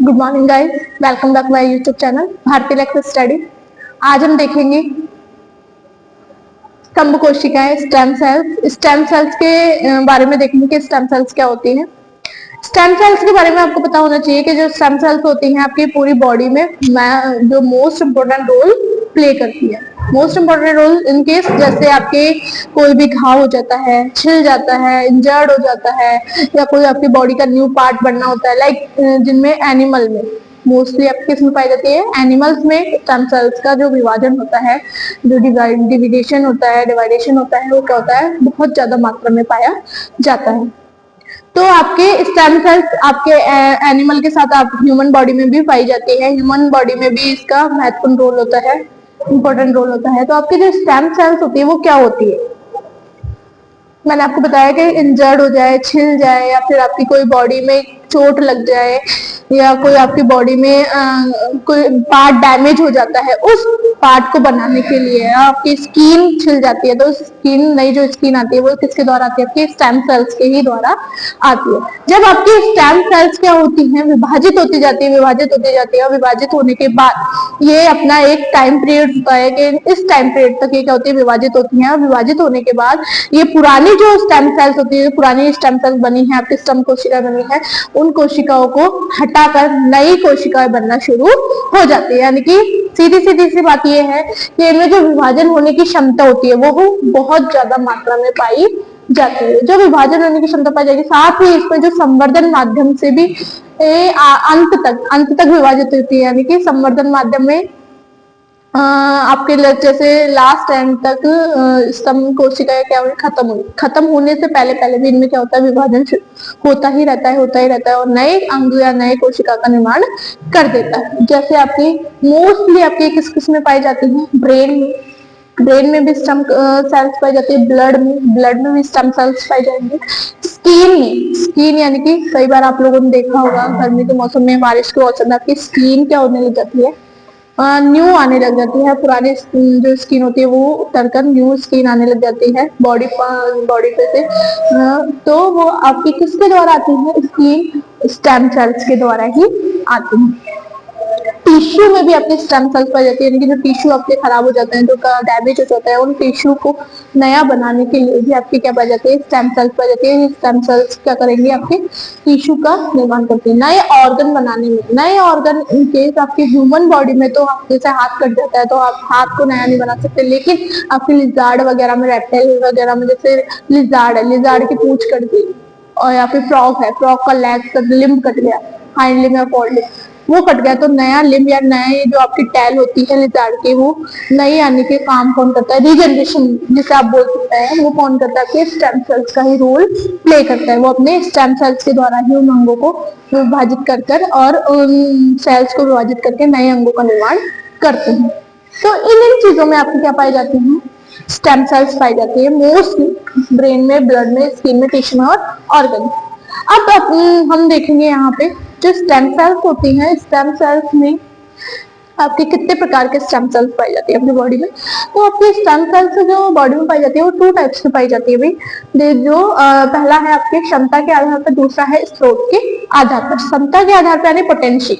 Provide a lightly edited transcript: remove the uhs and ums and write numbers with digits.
Good morning guys, welcome back my YouTube channel भारतीय lecture study. आज हम देखेंगे स्तंभ कोशिकाएं, स्टेम सेल्स के बारे में देखेंगे कि स्टेम सेल्स क्या होती हैं। स्टेम सेल्स के बारे में आपको पता होना चाहिए कि जो स्टेम सेल्स होती हैं आपकी पूरी बॉडी में जो मोस्ट इम्पोर्टेंट रोल प्ले करती है। Most important role in case जैसे आपके कोई भी घाव हो जाता है, छिल जाता है, इंजर्ड हो जाता है, या कोई आपकी बॉडी का न्यू पार्ट बनना होता है, लाइक जिनमें एनिमल में मोस्टली आपके किसमें पाई जाती है, एनिमल्स में स्टेम सेल्स का जो विभाजन होता है, जो डिविडेशन होता है, डिवाइडेशन होता है, वो क्या होता है, बहुत ज्यादा मात्रा में पाया जाता है। तो आपके स्टेम सेल्स आपके एनिमल के साथ आप ह्यूमन बॉडी में भी पाई जाती है। ह्यूमन बॉडी में भी इसका महत्वपूर्ण रोल होता है, इंपॉर्टेंट रोल होता है। तो आपकी जो स्टेम सेल्स होती है वो क्या होती है, मैंने आपको बताया कि इंजर्ड हो जाए, छिल जाए, या फिर आपकी कोई बॉडी में चोट लग जाए, या कोई आपकी बॉडी में कोई पार्ट डैमेज हो जाता है, उस पार्ट को बनाने के लिए आपकी स्किन छिल जाती है, तो उस स्किन नई जो स्किन आती है वो किसके द्वारा आती है, आपकी स्टेम सेल्स के ही द्वारा आती है। जब आपकी स्टेम सेल्स क्या होती हैं, विभाजित होती जाती है, और विभाजित होने के बाद ये अपना एक टाइम पीरियड होता है कि इस टाइम पीरियड तक ये क्या होती है, विभाजित होती है। और विभाजित होने के बाद ये पुरानी जो स्टेम सेल्स होती है, पुरानी स्टेम सेल्स बनी है, आपकी स्तंभ कोशिकाएं बनी है, उन कोशिकाओं को हटाकर नई कोशिकाएं बनना शुरू हो जाती है। यानी कि सीधी सी बात यह है कि इनमें जो विभाजन होने की क्षमता होती है वो बहुत ज्यादा मात्रा में पाई जाती है। जो विभाजन होने की क्षमता पाई जाएगी, साथ ही इसमें जो संवर्धन माध्यम से भी अंत तक विभाजित होती है। यानी कि संवर्धन माध्यम में आपके जैसे लास्ट एंड तक स्तंभ कोशिकाएं क्या हुई, खत्म होने से पहले भी इनमें क्या होता है, विभाजन होता ही रहता है और नए अंग या नए कोशिका का निर्माण कर देता है। जैसे आपकी मोस्टली आपकी किस में पाई जाती है, ब्रेन में भी स्टेम सेल्स पाई जाती है, ब्लड में भी स्टेम सेल्स पाई जाएंगे, स्किन यानी कि कई बार आप लोगों ने देखा होगा गर्मी के मौसम में, बारिश के मौसम में आपकी स्किन क्या होने लग जाती है, न्यू आने लग जाती है। पुरानी जो स्किन होती है वो उतरकर न्यू स्किन आने लग जाती है बॉडी पे से। तो वो आपकी किसके द्वारा आती है, स्किन स्टेम सेल्स के द्वारा ही आती है। टिश्यू में भी आपके स्टेम सेल्स पाई जाती है, यानी कि जो टिश्यू आपके खराब हो जाते हैं, जो डैमेज हो जाता है, उन टिश्यू को नया बनाने के लिए भी आपकी क्या पाई जाती है, स्टेम सेल्स पाई जाती है। स्टेम सेल्स क्या करेंगे, आपके टिश्यू का निर्माण करते हैं। नए ऑर्गन बनाने में, नए ऑर्गन इन केस आपके ह्यूमन बॉडी में तो जैसे हाथ कट जाता है तो आप हाथ को नया नहीं बना सकते, लेकिन आपके लिजार्ड वगैरह में, रेप्टाइल वगैरह में, जैसे लिजार्ड की पूंछ कट गई, और या फिर फ्रॉग का लिम्ब कट गया, हाइंड लिम्ब या फोर लिम्ब वो कट गया, तो नया लिम्ब या नए जो आपकी टैल होती है लिजार्ड की, वो नई आने के काम कौन करता है, रीजनरेशन जिसे आप बोल सकते हैं, वो कौन करता है, कि स्टेम सेल्स का ही रोल प्ले करता है। वो अपने स्टेम सेल्स के द्वारा ही उन अंगों को विभाजित कर और उन सेल्स को विभाजित करके नए अंगों का निर्माण करते हैं। तो इन चीजों में आपकी क्या पाई जाती है, स्टेम सेल्स पाई जाती है, मोस्टली ब्रेन में, ब्लड में, स्किन में, टिश्यू में और ऑर्गन। अब हम देखेंगे यहाँ पे जो स्टेम सेल्स होती हैं, स्टेम सेल्स में आपके कितने प्रकार के स्टेम सेल्स पाई जाती है अपनी बॉडी में। तो आपकी स्टेम सेल्स जो बॉडी में पाई जाती है वो 2 टाइप्स में पाई जाती है भाई। जो पहला है आपके क्षमता के आधार पर, दूसरा है स्रोत के आधार पर। क्षमता के आधार पर यानी पोटेंशियल